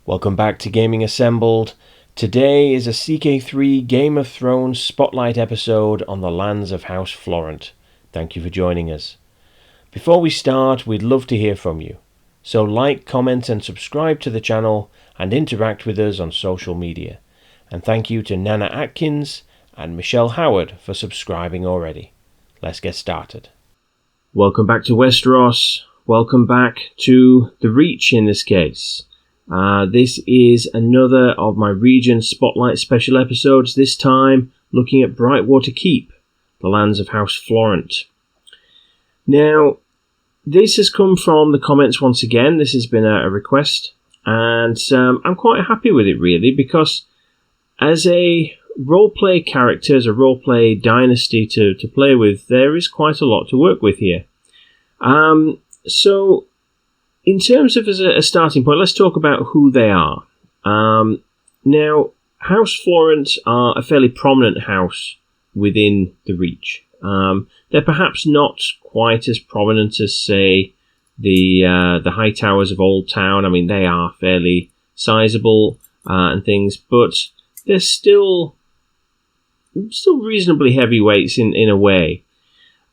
Welcome back to Gaming Assembled. Today is a CK3 Game of Thrones Spotlight episode on the lands of House Florent. Thank you for joining us. Before we start, we'd love to hear from you. So like, comment and subscribe to the channel and interact with us on social media. And thank you to Nana Atkins and Michelle Howard for subscribing already. Let's get started. Welcome back to Westeros. Welcome back to the Reach in this case. This is another of my region spotlight special episodes, this time looking at Brightwater Keep, the lands of House Florent. Now, this has come from the comments once again. This has been a request, and I'm quite happy with it really, because as a roleplay character, as a roleplay dynasty to play with, there is quite a lot to work with here. So, in terms of as a starting point, let's talk about who they are. Now, House Florent are a fairly prominent house within the Reach. They're perhaps not quite as prominent as, say, the High Towers of Old Town. I mean, they are fairly sizable and things, but they're still reasonably heavyweights in a way.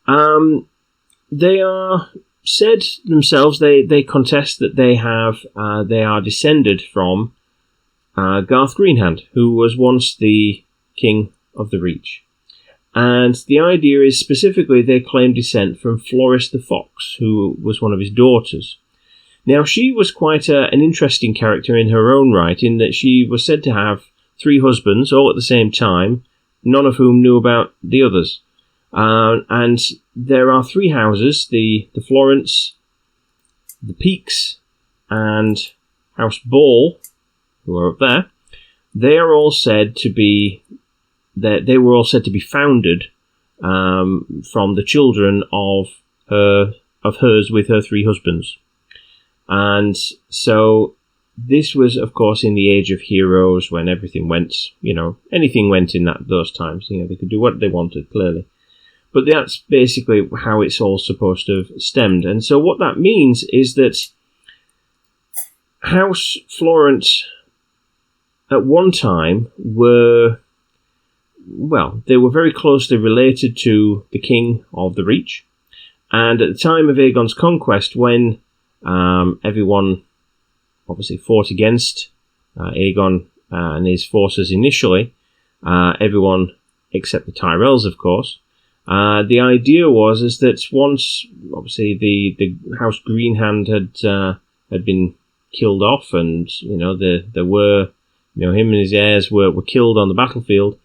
They are said themselves, they contest that they are descended from Garth Greenhand, who was once the king of the Reach. And the idea is specifically they claim descent from Floris the Fox, who was one of his daughters. Now, she was quite an interesting character in her own right, in that she was said to have 3 husbands, all at the same time, none of whom knew about the others. And there are 3 houses, the Florents, the Peaks, and House Ball, who are up there. They are all said to be they were all said to be founded from the children of hers with her 3 husbands. And so this was, of course, in the age of heroes, when everything went, anything went in those times. They could do what they wanted, clearly. But that's basically how it's all supposed to have stemmed. And so what that means is that House Florent at one time they were very closely related to the king of the Reach. And at the time of Aegon's conquest, when everyone obviously fought against Aegon and his forces initially, everyone except the Tyrells, of course, the idea was that once, obviously, the House Greenhand had been killed off, and there were him and his heirs were killed on the battlefield.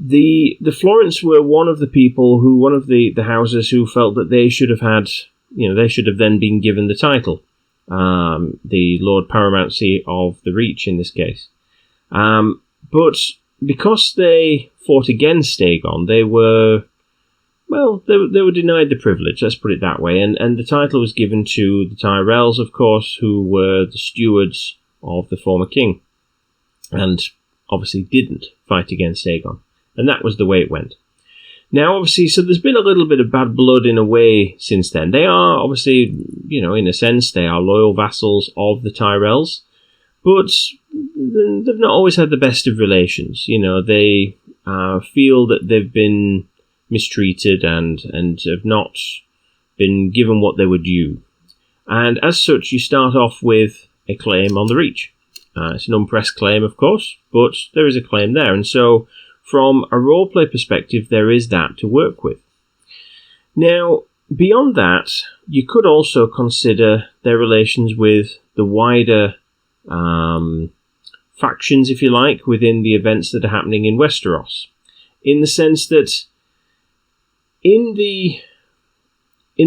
The Florents were one of the houses who felt that they should have had, they should have then been given the title, the Lord Paramountcy of the Reach in this case, but because they fought against Aegon, they were denied the privilege, let's put it that way, and the title was given to the Tyrells, of course, who were the stewards of the former king, and obviously didn't fight against Aegon, and that was the way it went. Now, obviously, so there's been a little bit of bad blood in a way since then. They are, obviously, in a sense, they are loyal vassals of the Tyrells, but they've not always had the best of relations. They feel that they've been mistreated and have not been given what they were due. And as such, you start off with a claim on the Reach. It's an unpressed claim, of course, but there is a claim there. And so, from a roleplay perspective, there is that to work with. Now, beyond that, you could also consider their relations with the wider factions, if you like, within the events that are happening in Westeros, in the sense that in the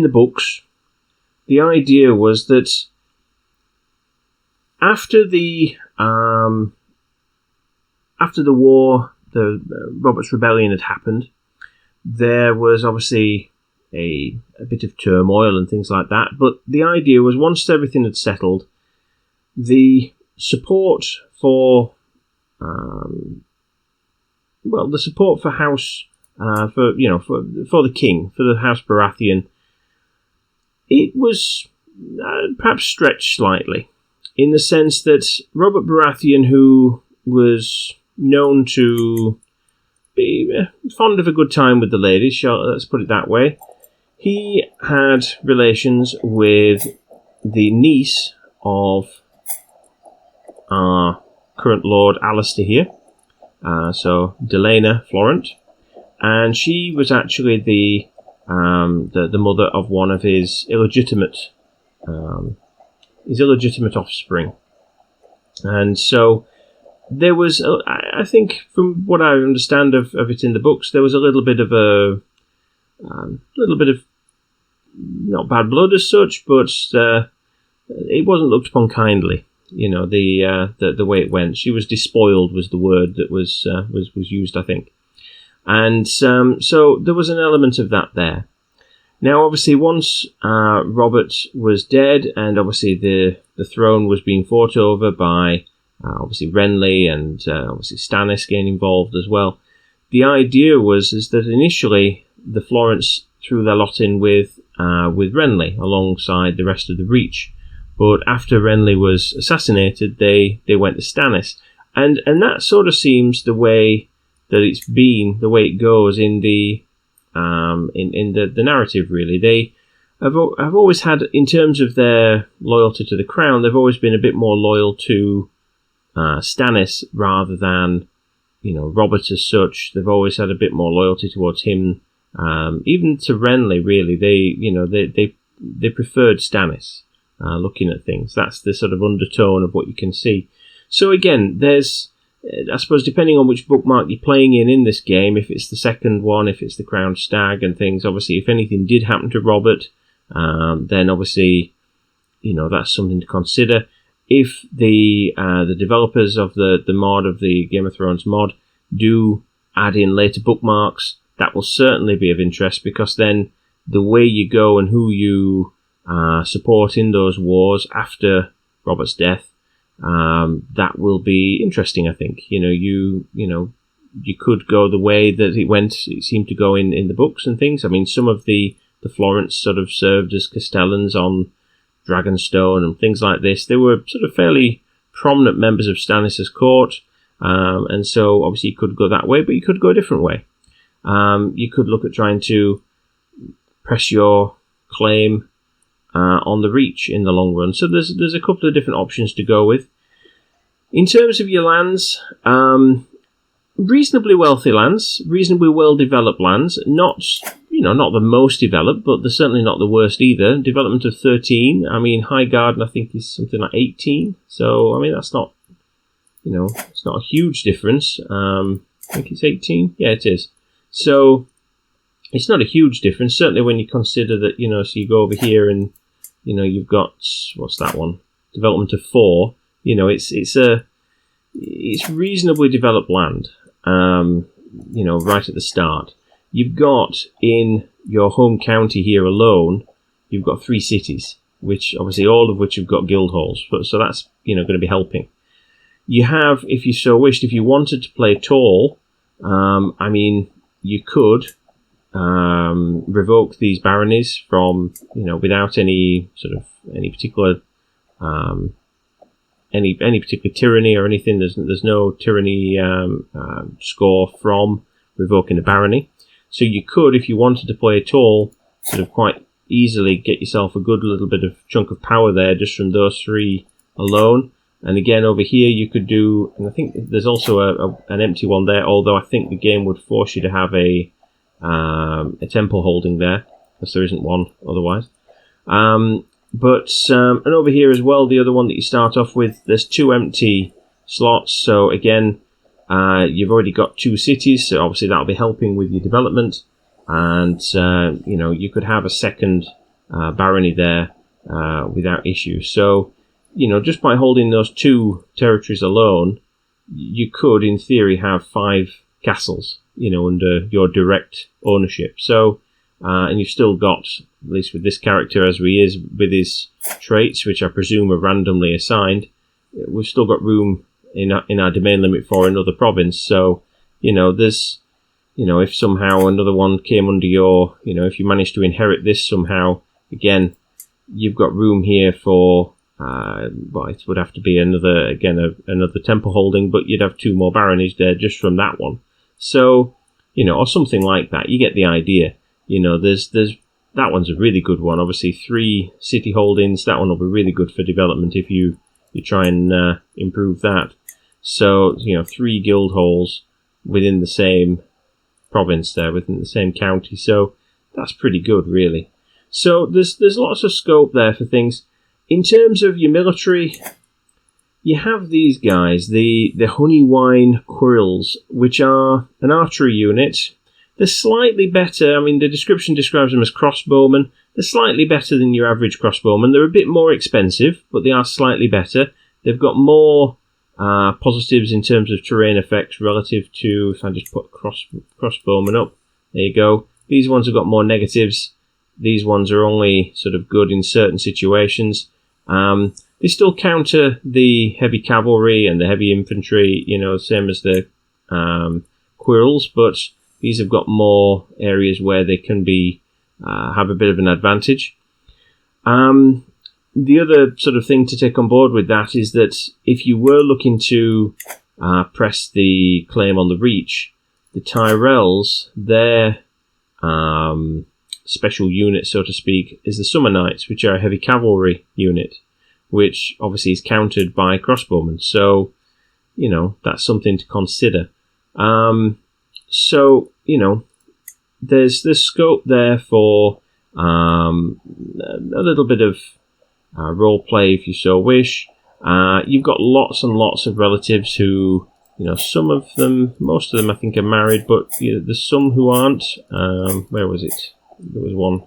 books, the idea was that after the war, the Robert's Rebellion had happened, there was obviously a bit of turmoil and things like that, but the idea was once everything had settled, the support for House for the king, for the House Baratheon, it was perhaps stretched slightly. in the sense that Robert Baratheon, who was known to be fond of a good time with the ladies, let's put it that way, he had relations with the niece of our current Lord Alistair here, so Delena Florent, and she was actually the mother of one of his illegitimate offspring. And so there was, I think, from what I understand of it in the books, there was a little bit of not bad blood as such, but it wasn't looked upon kindly. You know, the way it went. She was despoiled was the word that was used, I think. And so there was an element of that there. Now, obviously, once Robert was dead, and obviously the throne was being fought over by obviously Renly and obviously Stannis getting involved as well. The idea is that initially the Florents threw their lot in with Renly alongside the rest of the Reach, but after Renly was assassinated, they went to Stannis, and that sort of seems the way that it's been, the way it goes in the narrative. Really, they have always had, in terms of their loyalty to the crown, they've always been a bit more loyal to Stannis rather than, you know, Robert as such. They've always had a bit more loyalty towards him, even to Renly. Really, they preferred Stannis. Looking at things, that's the sort of undertone of what you can see. So again, there's, I suppose, depending on which bookmark you're playing in this game, if it's the second one, if it's the Crowned Stag and things, obviously, if anything did happen to Robert, then obviously, you know, that's something to consider. If the developers of the mod, of the Game of Thrones mod, do add in later bookmarks, that will certainly be of interest, because then the way you go and who you support in those wars after Robert's death, that will be interesting. I think, you could go the way that it seemed to go in the books and things. I mean, some of the Florents sort of served as Castellans on Dragonstone and things like this. They were sort of fairly prominent members of Stannis' court, and so obviously you could go that way, but you could go a different way. You could look at trying to press your claim on the Reach in the long run. So there's a couple of different options to go with. In terms of your lands, reasonably wealthy lands, reasonably well developed lands. Not the most developed, but they're certainly not the worst either. Development of 13. I mean, Highgarden I think is something like 18. So I mean, that's not, it's not a huge difference. I think it's 18. Yeah, it is. So it's not a huge difference. Certainly when you consider that, so you go over here and you've got, what's that one? Development of 4. It's reasonably developed land. Right at the start. You've got, in your home county here alone, you've got 3 cities, which obviously all of which have got guild halls. So that's, going to be helping. You have, if you so wished, if you wanted to play tall, you could revoke these baronies from, without any particular any particular tyranny or anything. There's no tyranny score from revoking a barony. So you could, if you wanted to play at all, sort of quite easily get yourself a good little bit of chunk of power there just from those 3 alone. And again, over here you could do, and I think there's also an empty one there, although I think the game would force you to have a temple holding there, because there isn't one otherwise. And over here as well, the other one that you start off with, there's 2 empty slots. So again, you've already got 2 cities, so obviously that'll be helping with your development. And, you could have a second barony there without issue. So, just by holding those 2 territories alone, you could, in theory, have 5 castles, under your direct ownership. So, and you've still got, at least with this character as he is, with his traits, which I presume are randomly assigned, we've still got room in our domain limit for another province. So, there's, if somehow another one came under your, if you managed to inherit this somehow, again, you've got room here for well, it would have to be another temple holding, but you'd have 2 more baronage there just from that one. So, or something like that. You get the idea. There's that one's a really good one. Obviously, 3 city holdings. That one will be really good for development if you try and improve that. So, 3 guild halls within the same province there, within the same county. So that's pretty good, really. So there's lots of scope there for things. In terms of your military, you have these guys, the Honeywine Quirrells, which are an archery unit. They're slightly better. I mean, the description describes them as crossbowmen. They're slightly better than your average crossbowmen. They're a bit more expensive, but they are slightly better. They've got more positives in terms of terrain effects relative to, if I just put crossbowmen up, there you go. These ones have got more negatives. These ones are only sort of good in certain situations. They still counter the heavy cavalry and the heavy infantry, same as the Quirrells, but these have got more areas where they can be have a bit of an advantage. The other sort of thing to take on board with that is that if you were looking to press the claim on the Reach, the Tyrells, their special unit, so to speak, is the Summer Knights, which are a heavy cavalry unit, which obviously is countered by crossbowmen. So, that's something to consider. So, there's scope there for a little bit of role play if you so wish. You've got lots and lots of relatives who, some of them, most of them I think are married, but there's some who aren't. Where was it? There was one.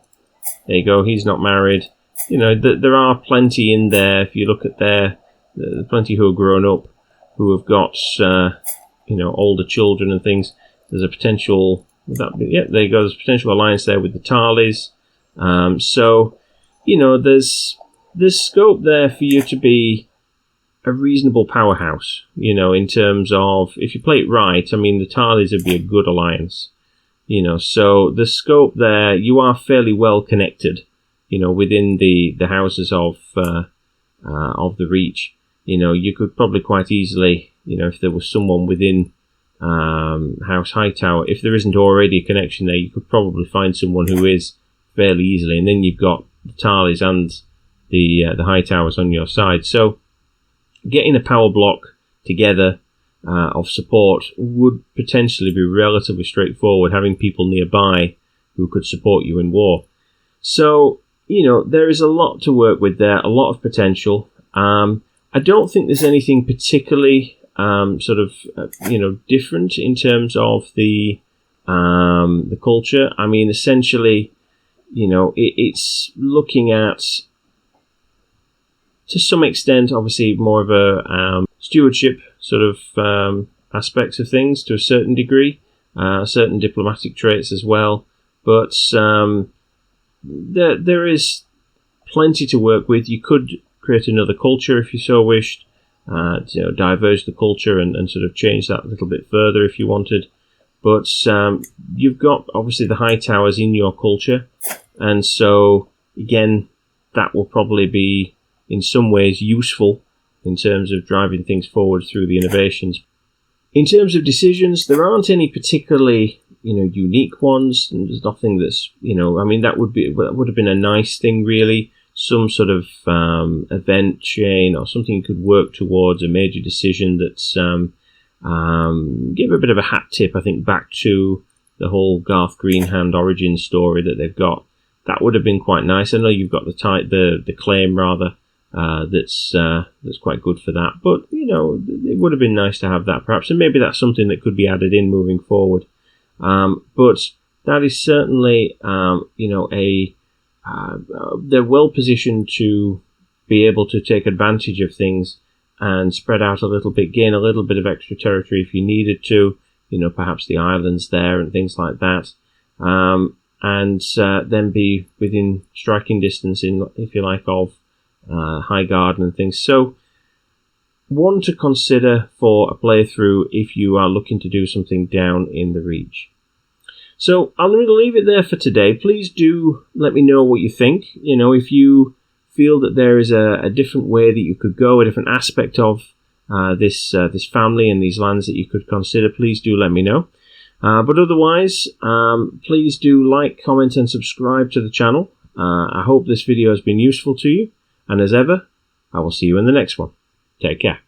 There you go, he's not married. There are plenty in there. If you look at plenty who are grown up, who have got, older children and things. There's a potential, there you go, there's a potential alliance there with the Tarleys. So, there's scope there for you to be a reasonable powerhouse, in terms of, if you play it right, I mean, the Tarleys would be a good alliance, so the scope there, you are fairly well connected, within the houses of the Reach. You could probably quite easily, if there was someone within House Hightower, if there isn't already a connection there, you could probably find someone who is fairly easily, and then you've got the Tarleys and the Hightowers on your side. So getting a power block together of support would potentially be relatively straightforward, having people nearby who could support you in war. So, there is a lot to work with there, a lot of potential. I don't think there's anything particularly different in terms of the culture. I mean, essentially, it's looking at, to some extent, obviously more of a stewardship sort of aspects of things to a certain degree, certain diplomatic traits as well. But there is plenty to work with. You could create another culture if you so wished, diverge the culture and sort of change that a little bit further if you wanted. But you've got obviously the Hightowers in your culture, and so again, that will probably be in some ways useful in terms of driving things forward through the innovations. In terms of decisions, there aren't any particularly unique ones. There's nothing that's that would have been a nice thing, really. Some sort of event chain or something you could work towards, a major decision that's give a bit of a hat tip, I think, back to the whole Garth Greenhand origin story that they've got. That would have been quite nice. I know you've got the claim rather that's quite good for that, but it would have been nice to have that perhaps, and maybe that's something that could be added in moving forward. But that is certainly they're well positioned to be able to take advantage of things and spread out a little bit, gain a little bit of extra territory if you needed to, perhaps the islands there and things like that, and then be within striking distance, if you like, of Highgarden and things. So one to consider for a playthrough if you are looking to do something down in the Reach. So I'm going to leave it there for today. Please do let me know what you think. If you feel that there is a different way that you could go, a different aspect of this family and these lands that you could consider, please do let me know. But otherwise, please do like, comment and subscribe to the channel. I hope this video has been useful to you, and as ever, I will see you in the next one. Take care.